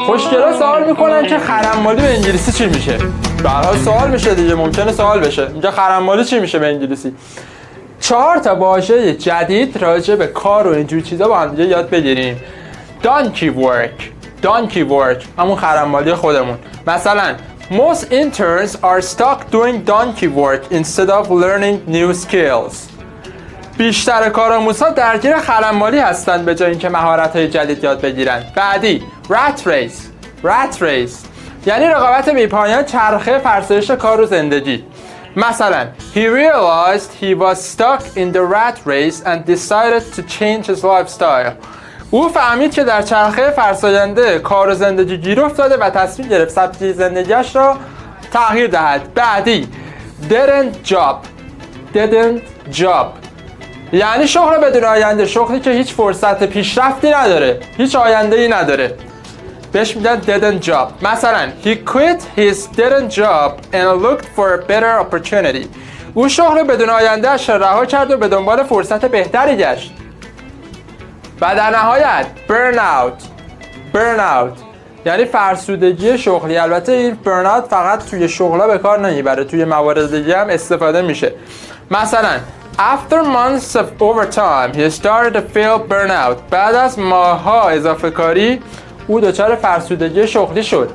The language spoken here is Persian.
خوشگلا سوال میکنن که خرمالی به انگلیسی چی میشه؟ به هر حال سوال میشه دیگه، ممکنه سوال بشه. اینجا خرمالی چی میشه به انگلیسی؟ 4 تا واژه جدید راجع به کار و اینجور چیزا با هم دیگه یاد بگیریم. donkey work همون خرمالی خودمون. مثلا most interns are stuck doing donkey work instead of learning new skills. بیشتر کارآموزها درگیر خرمالی هستند به جای اینکه مهارت‌های جدید یاد بگیرن. بعدی rat race یعنی رقابت بی‌پایان، چرخه فرسایش کار و زندگی. مثلا he realized he was stuck in the rat race and decided to change his lifestyle. او فهمید که در چرخه فرساینده کار و زندگی گیر افتاده و تصمیم گرفت سبک زندگیش را تغییر دهد. بعدی didn't job یعنی شغل بدون آینده، شغلی که هیچ فرصت پیشرفتی نداره، هیچ آینده‌ای نداره، بهش میگن didn't job. مثلا he quit his didn't job and looked for a better opportunity. او شغل بدون آینده اش را رها کرد و به دنبال فرصت بهتری گشت. و در نهایت burnout یعنی فرسودگی شغلی. البته این burnout فقط توی شغلا به کار نمیبره، توی موارد دیگه هم استفاده میشه. مثلا after months of overtime he started to feel burnout. بعد از ماه‌ها اضافه کاری او دچار فرسودگی شغلی شد.